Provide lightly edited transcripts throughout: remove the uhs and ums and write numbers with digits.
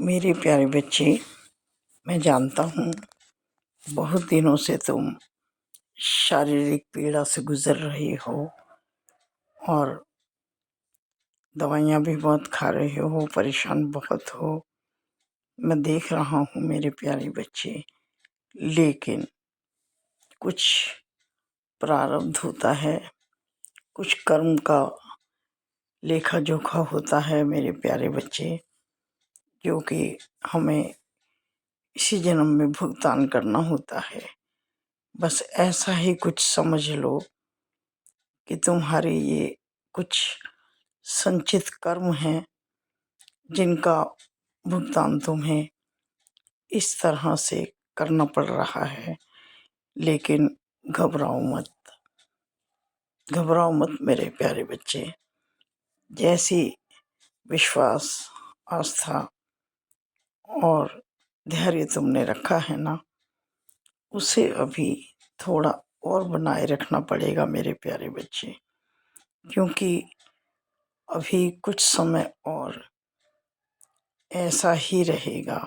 मेरे प्यारे बच्चे, मैं जानता हूँ बहुत दिनों से तुम शारीरिक पीड़ा से गुजर रहे हो और दवाइयाँ भी बहुत खा रहे हो, परेशान बहुत हो। मैं देख रहा हूँ मेरे प्यारे बच्चे, लेकिन कुछ प्रारब्ध होता है, कुछ कर्म का लेखा जोखा होता है मेरे प्यारे बच्चे, जो कि हमें इसी जन्म में भुगतान करना होता है। बस ऐसा ही कुछ समझ लो कि तुम्हारे ये कुछ संचित कर्म हैं, जिनका भुगतान तुम्हें इस तरह से करना पड़ रहा है। लेकिन घबराओ मत, घबराओ मत मेरे प्यारे बच्चे। जैसी विश्वास, आस्था और धैर्य तुमने रखा है ना, उसे अभी थोड़ा और बनाए रखना पड़ेगा मेरे प्यारे बच्चे, क्योंकि अभी कुछ समय और ऐसा ही रहेगा।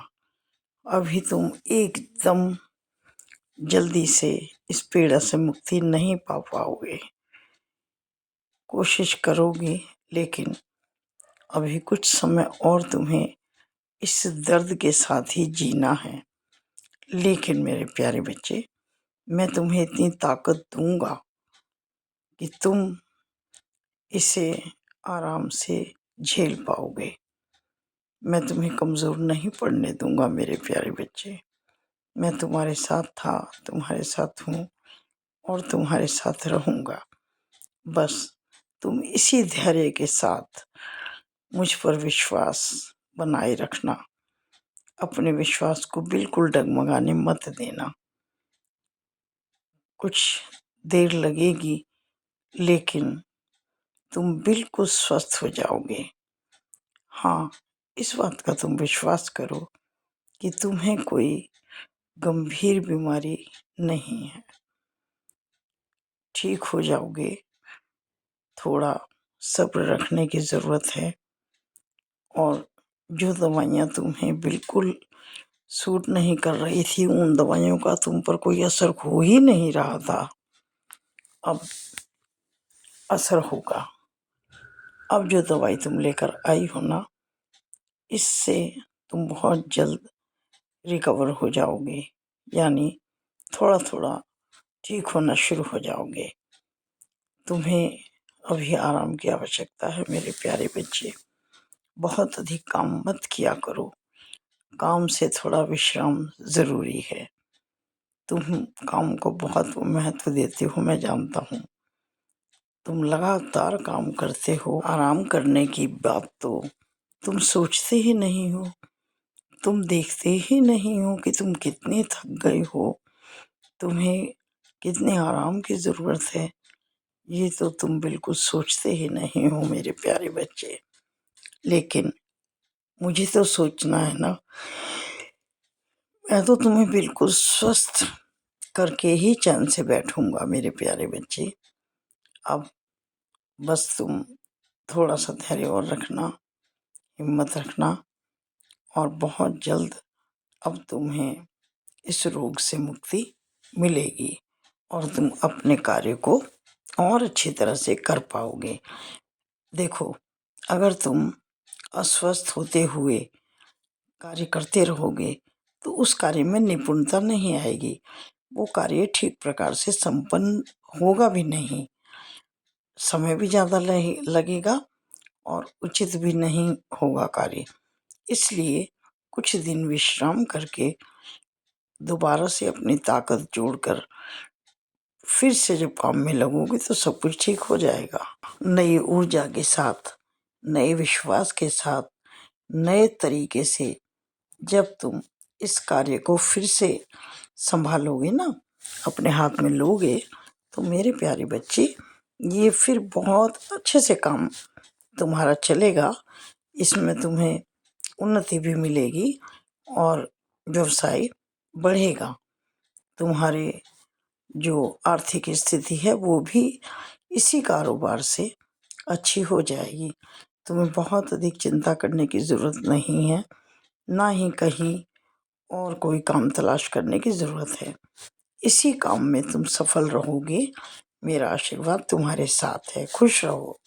अभी तुम एकदम जल्दी से इस पीड़ा से मुक्ति नहीं पा पाओगे। कोशिश करोगे, लेकिन अभी कुछ समय और तुम्हें इस दर्द के साथ ही जीना है। लेकिन मेरे प्यारे बच्चे, मैं तुम्हें इतनी ताकत दूंगा कि तुम इसे आराम से झेल पाओगे। मैं तुम्हें कमज़ोर नहीं पड़ने दूंगा मेरे प्यारे बच्चे। मैं तुम्हारे साथ था, तुम्हारे साथ हूँ और तुम्हारे साथ रहूँगा। बस तुम इसी धैर्य के साथ मुझ पर विश्वास बनाए रखना। अपने विश्वास को बिल्कुल डगमगाने मत देना। कुछ देर लगेगी, लेकिन तुम बिल्कुल स्वस्थ हो जाओगे। हाँ, इस बात का तुम विश्वास करो कि तुम्हें कोई गंभीर बीमारी नहीं है। ठीक हो जाओगे। थोड़ा सब्र रखने की ज़रूरत है, और जो दवाइयाँ तुम्हें बिल्कुल सूट नहीं कर रही थी, उन दवाइयों का तुम पर कोई असर हो ही नहीं रहा था, अब असर होगा। अब जो दवाई तुम लेकर आई हो ना, इससे तुम बहुत जल्द रिकवर हो जाओगे, यानी थोड़ा थोड़ा ठीक होना शुरू हो जाओगे। तुम्हें अभी आराम की आवश्यकता है मेरे प्यारे बच्चे। बहुत अधिक काम मत किया करो, काम से थोड़ा विश्राम ज़रूरी है। तुम काम को बहुत महत्व देते हो, मैं जानता हूँ। तुम लगातार काम करते हो, आराम करने की बात तो तुम सोचते ही नहीं हो। तुम देखते ही नहीं हो कि तुम कितने थक गए हो, तुम्हें कितने आराम की ज़रूरत है। ये तो तुम बिल्कुल सोचते ही नहीं हो मेरे प्यारे बच्चे। लेकिन मुझे तो सोचना है ना। मैं तो तुम्हें बिल्कुल स्वस्थ करके ही चैन से बैठूंगा मेरे प्यारे बच्चे। अब बस तुम थोड़ा सा धैर्य और रखना, हिम्मत रखना, और बहुत जल्द अब तुम्हें इस रोग से मुक्ति मिलेगी और तुम अपने कार्य को और अच्छी तरह से कर पाओगे। देखो, अगर तुम अस्वस्थ होते हुए कार्य करते रहोगे तो उस कार्य में निपुणता नहीं आएगी, वो कार्य ठीक प्रकार से संपन्न होगा भी नहीं, समय भी ज़्यादा लगेगा और उचित भी नहीं होगा कार्य। इसलिए कुछ दिन विश्राम करके दोबारा से अपनी ताकत जोड़कर फिर से जब काम में लगोगे तो सब कुछ ठीक हो जाएगा। नई ऊर्जा के साथ, नए विश्वास के साथ, नए तरीके से जब तुम इस कार्य को फिर से संभालोगे ना, अपने हाथ में लोगे, तो मेरे प्यारे बच्चे, ये फिर बहुत अच्छे से काम तुम्हारा चलेगा। इसमें तुम्हें उन्नति भी मिलेगी और व्यवसाय बढ़ेगा। तुम्हारे जो आर्थिक स्थिति है वो भी इसी कारोबार से अच्छी हो जाएगी। तुम्हें बहुत अधिक चिंता करने की ज़रूरत नहीं है। ना ही कहीं और कोई काम तलाश करने की ज़रूरत है। इसी काम में तुम सफल रहोगे। मेरा आशीर्वाद तुम्हारे साथ है। खुश रहो।